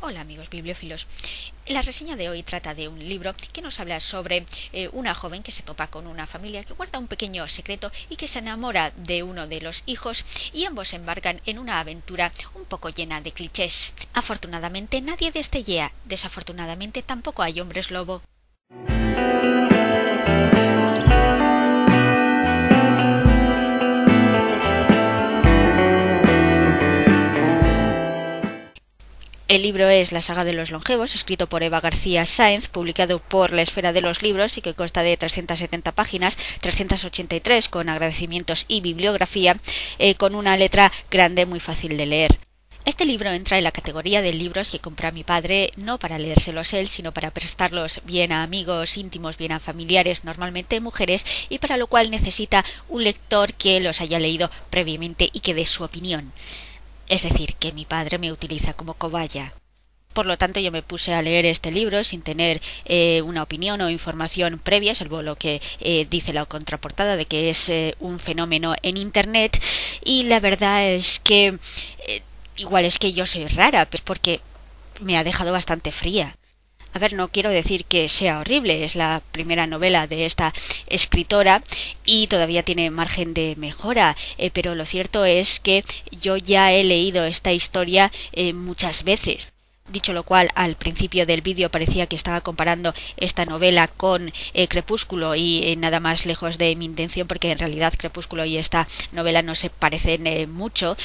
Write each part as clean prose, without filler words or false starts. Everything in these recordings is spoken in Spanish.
Hola amigos bibliófilos. La reseña de hoy trata de un libro que nos habla sobre una joven que se topa con una familia que guarda un pequeño secreto y que se enamora de uno de los hijos y ambos se embarcan en una aventura un poco llena de clichés. Afortunadamente nadie destellea, desafortunadamente tampoco hay hombres lobo. El libro es La saga de los longevos, escrito por Eva García Sáenz, publicado por La Esfera de los Libros y que consta de 370 páginas, 383 con agradecimientos y bibliografía, con una letra grande muy fácil de leer. Este libro entra en la categoría de libros que compra mi padre no para leérselos él, sino para prestarlos bien a amigos íntimos, bien a familiares, normalmente mujeres, y para lo cual necesita un lector que los haya leído previamente y que dé su opinión. Es decir, que mi padre me utiliza como cobaya. Por lo tanto, yo me puse a leer este libro sin tener una opinión o información previa, salvo lo que dice la contraportada de que es un fenómeno en Internet. Y la verdad es que igual es que yo soy rara, pues porque me ha dejado bastante fría. A ver, no quiero decir que sea horrible, es la primera novela de esta escritora y todavía tiene margen de mejora, pero lo cierto es que yo ya he leído esta historia muchas veces. Dicho lo cual, al principio del vídeo parecía que estaba comparando esta novela con Crepúsculo y nada más lejos de mi intención, porque en realidad Crepúsculo y esta novela no se parecen mucho.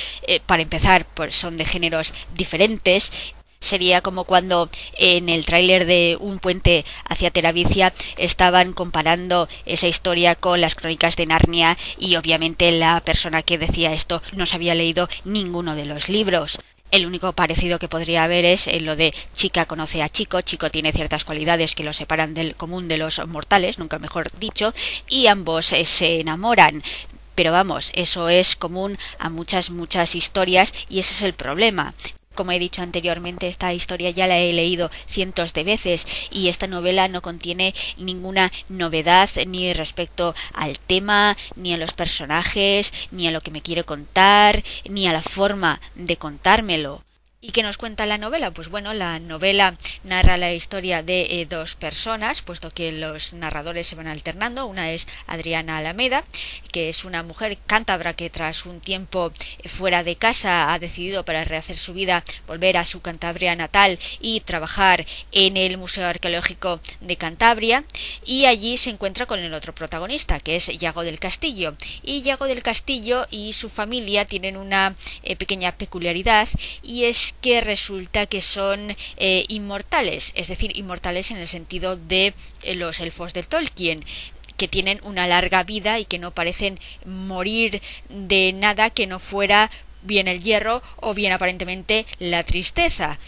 Para empezar, pues son de géneros diferentes. Sería como cuando en el tráiler de Un puente hacia Terabicia estaban comparando esa historia con las crónicas de Narnia y obviamente la persona que decía esto no se había leído ninguno de los libros. El único parecido que podría haber es en lo de chica conoce a chico, chico tiene ciertas cualidades que lo separan del común de los mortales, nunca mejor dicho, y ambos se enamoran. Pero vamos, eso es común a muchas historias y ese es el problema. Como he dicho anteriormente, esta historia ya la he leído cientos de veces y esta novela no contiene ninguna novedad ni respecto al tema, ni a los personajes, ni a lo que me quiere contar, ni a la forma de contármelo. ¿Y qué nos cuenta la novela? Pues bueno, la novela narra la historia de dos personas, puesto que los narradores se van alternando. Una es Adriana Alameda, que es una mujer cántabra que tras un tiempo fuera de casa ha decidido, para rehacer su vida, volver a su Cantabria natal y trabajar en el Museo Arqueológico de Cantabria, y allí se encuentra con el otro protagonista, que es Yago del Castillo. Y Yago del Castillo y su familia tienen una pequeña peculiaridad, y es que resulta que son inmortales, es decir, inmortales en el sentido de los elfos de Tolkien, que tienen una larga vida y que no parecen morir de nada que no fuera bien el hierro o bien aparentemente la tristeza.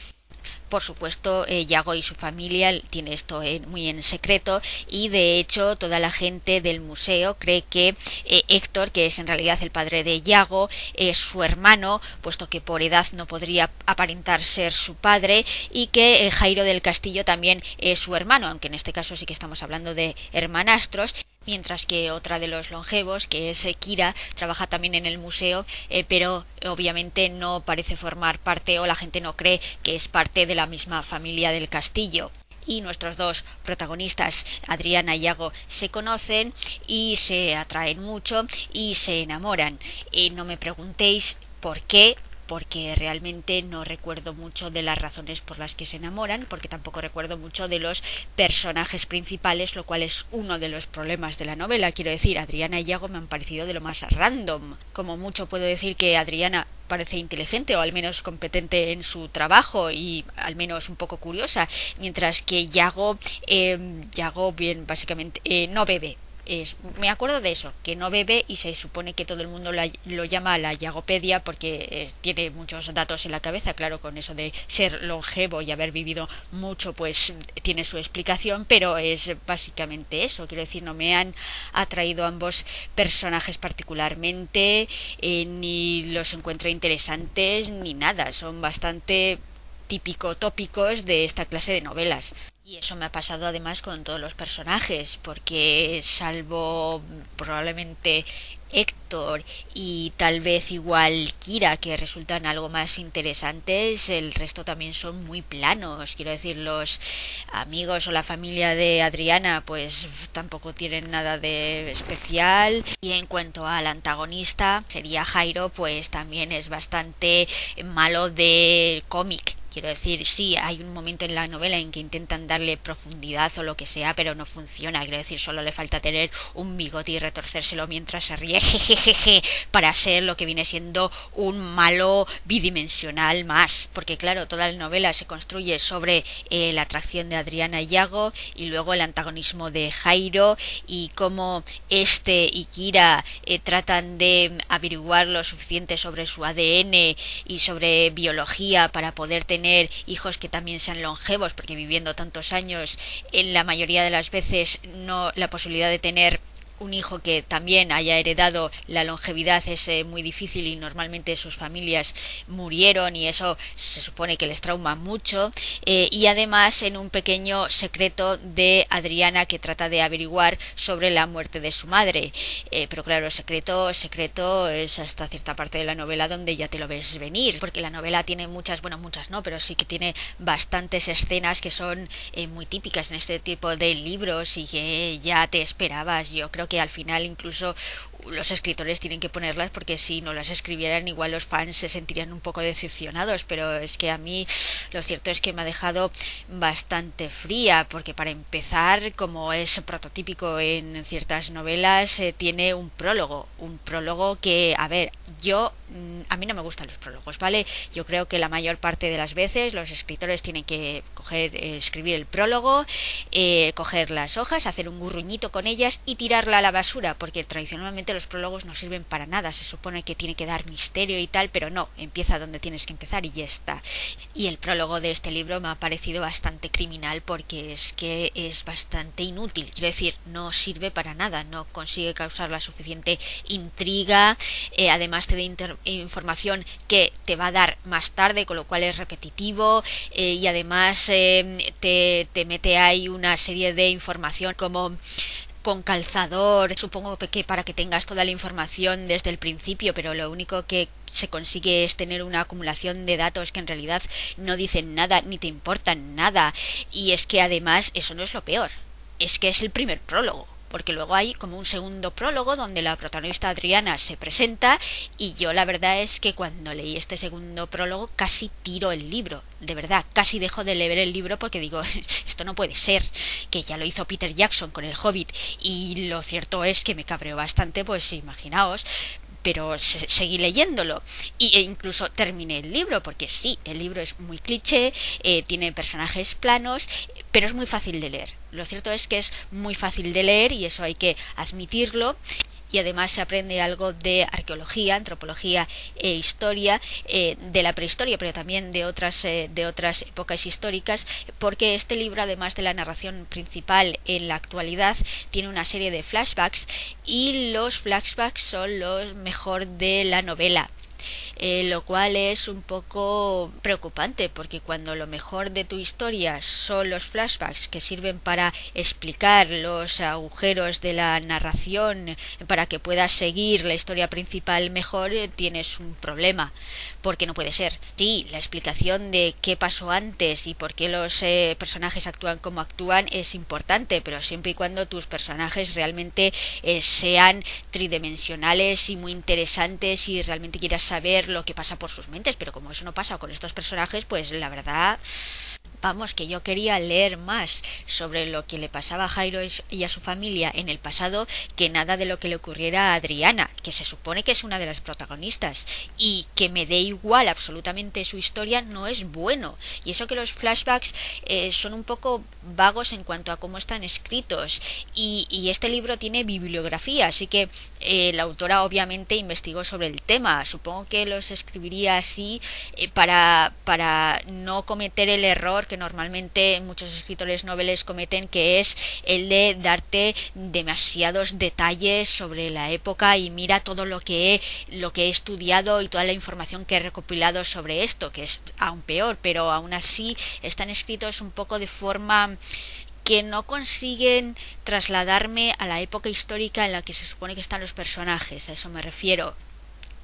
Por supuesto, Yago y su familia tiene esto muy en secreto y de hecho toda la gente del museo cree que Héctor, que es en realidad el padre de Yago, es su hermano, puesto que por edad no podría aparentar ser su padre, y que Jairo del Castillo también es su hermano, aunque en este caso sí que estamos hablando de hermanastros. Mientras que otra de los longevos, que es Kira, trabaja también en el museo, pero obviamente no parece formar parte, o la gente no cree que es parte de la misma familia del castillo. Y nuestros dos protagonistas, Adriana y Yago, se conocen y se atraen mucho y se enamoran. No me preguntéis por qué, porque realmente no recuerdo mucho de las razones por las que se enamoran, porque tampoco recuerdo mucho de los personajes principales, lo cual es uno de los problemas de la novela. Quiero decir, Adriana y Yago me han parecido de lo más random. Como mucho puedo decir que Adriana parece inteligente o al menos competente en su trabajo y al menos un poco curiosa, mientras que Yago bien, básicamente no bebe. Me acuerdo de eso, que no bebe y se supone que todo el mundo lo llama la Yagopedia porque tiene muchos datos en la cabeza. Claro, con eso de ser longevo y haber vivido mucho, pues tiene su explicación, pero es básicamente eso. Quiero decir, no me han atraído ambos personajes particularmente, ni los encuentro interesantes ni nada. Son bastante típico tópicos de esta clase de novelas. Y eso me ha pasado además con todos los personajes, porque salvo probablemente Víctor y tal vez igual Kira, que resultan algo más interesantes, el resto también son muy planos. Quiero decir, los amigos o la familia de Adriana pues tampoco tienen nada de especial. Y en cuanto al antagonista, sería Jairo, pues también es bastante malo de cómic. Quiero decir, sí, hay un momento en la novela en que intentan darle profundidad o lo que sea, pero no funciona. Quiero decir, solo le falta tener un bigote y retorcérselo mientras se ríe, jejejeje, para ser lo que viene siendo un malo bidimensional más. Porque claro, toda la novela se construye sobre la atracción de Adriana y Yago, y luego el antagonismo de Jairo, y cómo este y Kira tratan de averiguar lo suficiente sobre su ADN y sobre biología para poder tener hijos que también sean longevos, porque viviendo tantos años, en la mayoría de las veces no, la posibilidad de tener un hijo que también haya heredado la longevidad es muy difícil, y normalmente sus familias murieron y eso se supone que les trauma mucho. Y además en un pequeño secreto de Adriana que trata de averiguar sobre la muerte de su madre, pero claro, secreto es hasta cierta parte de la novela donde ya te lo ves venir, porque la novela tiene muchas, bueno, muchas no, pero sí que tiene bastantes escenas que son muy típicas en este tipo de libros y que ya te esperabas. Yo creo que al final incluso los escritores tienen que ponerlas, porque si no las escribieran igual los fans se sentirían un poco decepcionados, pero es que a mí lo cierto es que me ha dejado bastante fría, porque para empezar, como es prototípico en ciertas novelas, tiene un prólogo que, a ver, a mí no me gustan los prólogos, ¿vale? Yo creo que la mayor parte de las veces los escritores tienen que escribir el prólogo, coger las hojas, hacer un gurruñito con ellas y tirarla a la basura, porque tradicionalmente los prólogos no sirven para nada. Se supone que tiene que dar misterio y tal, pero no, empieza donde tienes que empezar y ya está. Y el prólogo de este libro me ha parecido bastante criminal, porque es que es bastante inútil. Quiero decir, no sirve para nada, no consigue causar la suficiente intriga, además te da información que te va a dar más tarde, con lo cual es repetitivo, y además te mete ahí una serie de información como con calzador, supongo que para que tengas toda la información desde el principio, pero lo único que se consigue es tener una acumulación de datos que en realidad no dicen nada ni te importan nada. Y es que además eso no es lo peor, es que es el primer prólogo, porque luego hay como un segundo prólogo donde la protagonista Adriana se presenta, y yo la verdad es que cuando leí este segundo prólogo casi tiro el libro, de verdad, casi dejo de leer el libro, porque digo, esto no puede ser, que ya lo hizo Peter Jackson con El Hobbit, y lo cierto es que me cabreó bastante, pues imaginaos. Pero seguí leyéndolo e incluso terminé el libro, porque sí, el libro es muy cliché, tiene personajes planos, pero es muy fácil de leer. Lo cierto es que es muy fácil de leer y eso hay que admitirlo. Y además se aprende algo de arqueología, antropología e historia, de la prehistoria, pero también de otras épocas históricas, porque este libro, además de la narración principal en la actualidad, tiene una serie de flashbacks, y los flashbacks son lo mejor de la novela. Lo cual es un poco preocupante, porque cuando lo mejor de tu historia son los flashbacks que sirven para explicar los agujeros de la narración para que puedas seguir la historia principal mejor, tienes un problema, porque no puede ser. Sí, la explicación de qué pasó antes y por qué los personajes actúan como actúan es importante, pero siempre y cuando tus personajes realmente sean tridimensionales y muy interesantes y realmente quieras saber lo que pasa por sus mentes. Pero como eso no pasa con estos personajes, pues la verdad, vamos, que yo quería leer más sobre lo que le pasaba a Jairo y a su familia en el pasado, que nada de lo que le ocurriera a Adriana, que se supone que es una de las protagonistas, y que me dé igual absolutamente su historia no es bueno. Y eso que los flashbacks son un poco vagos en cuanto a cómo están escritos, y este libro tiene bibliografía, así que la autora obviamente investigó sobre el tema. Supongo que los escribiría así para no cometer el error que normalmente muchos escritores noveles cometen, que es el de darte demasiados detalles sobre la época y mira todo lo que he estudiado y toda la información que he recopilado sobre esto, que es aún peor, pero aún así están escritos un poco de forma que no consiguen trasladarme a la época histórica en la que se supone que están los personajes, a eso me refiero.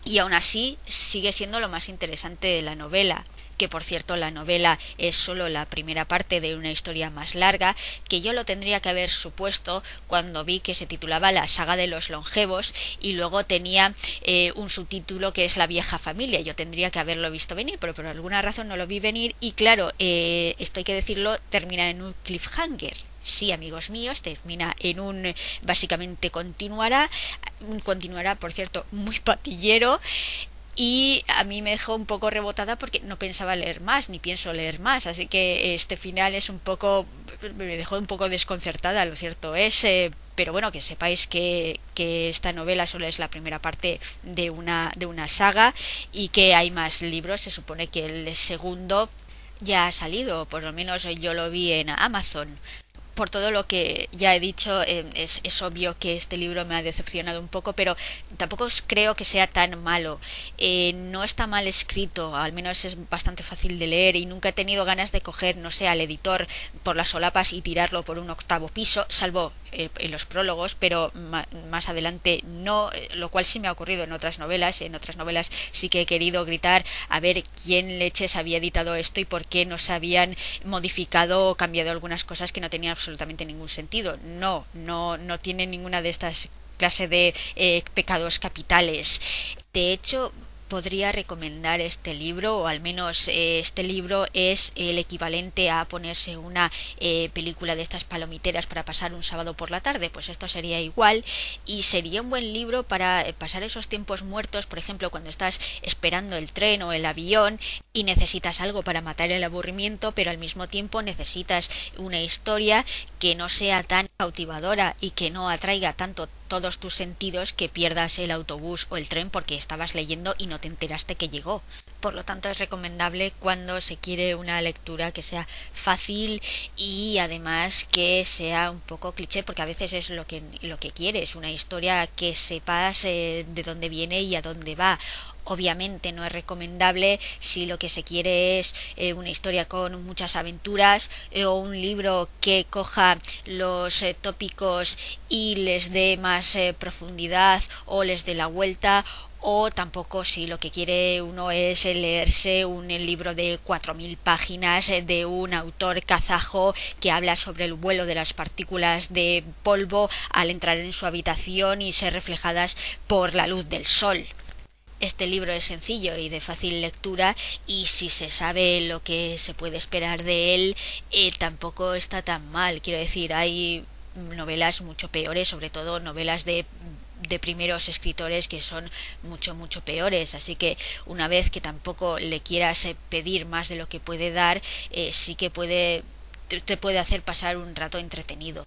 Y aún así sigue siendo lo más interesante de la novela, que por cierto la novela es solo la primera parte de una historia más larga, que yo lo tendría que haber supuesto cuando vi que se titulaba La saga de los longevos y luego tenía un subtítulo que es La vieja familia. Yo tendría que haberlo visto venir, pero por alguna razón no lo vi venir y claro, esto hay que decirlo, termina en un cliffhanger. Sí, amigos míos, termina en un básicamente continuará, por cierto, muy patillero, y a mí me dejó un poco rebotada porque no pensaba leer más ni pienso leer más, así que este final es un poco, me dejó un poco desconcertada, lo cierto es, pero bueno, que sepáis que esta novela solo es la primera parte de una saga y que hay más libros. Se supone que el segundo ya ha salido, por lo menos yo lo vi en Amazon. Por todo lo que ya he dicho, es obvio que este libro me ha decepcionado un poco, pero tampoco creo que sea tan malo. No está mal escrito, al menos es bastante fácil de leer y nunca he tenido ganas de coger, no sé, al editor por las solapas y tirarlo por un octavo piso, salvo en los prólogos, pero más adelante no, lo cual sí me ha ocurrido en otras novelas. En otras novelas sí que he querido gritar a ver quién leches había editado esto y por qué no se habían modificado o cambiado algunas cosas que no tenían absolutamente ningún sentido. No tiene ninguna de estas clase de pecados capitales. De hecho, podría recomendar este libro, o al menos este libro es el equivalente a ponerse una película de estas palomiteras para pasar un sábado por la tarde. Pues esto sería igual y sería un buen libro para pasar esos tiempos muertos, por ejemplo cuando estás esperando el tren o el avión y necesitas algo para matar el aburrimiento, pero al mismo tiempo necesitas una historia que no sea tan cautivadora y que no atraiga tanto todos tus sentidos que pierdas el autobús o el tren porque estabas leyendo y no te enteraste que llegó. Por lo tanto es recomendable cuando se quiere una lectura que sea fácil y además que sea un poco cliché, porque a veces es lo que quieres, una historia que sepas de dónde viene y a dónde va. Obviamente no es recomendable si lo que se quiere es una historia con muchas aventuras o un libro que coja los tópicos y les dé más profundidad o les dé la vuelta, o tampoco si lo que quiere uno es leerse un libro de 4000 páginas de un autor kazajo que habla sobre el vuelo de las partículas de polvo al entrar en su habitación y ser reflejadas por la luz del sol. Este libro es sencillo y de fácil lectura y si se sabe lo que se puede esperar de él, tampoco está tan mal. Quiero decir, hay novelas mucho peores, sobre todo novelas de primeros escritores que son mucho peores, así que una vez que tampoco le quieras pedir más de lo que puede dar, sí que te puede hacer pasar un rato entretenido.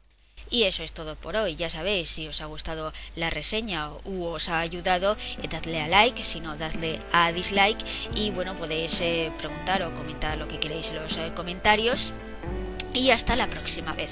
Y eso es todo por hoy. Ya sabéis, si os ha gustado la reseña u os ha ayudado, dadle a like, si no, dadle a dislike. Y bueno, podéis preguntar o comentar lo que queréis en los comentarios. Y hasta la próxima vez.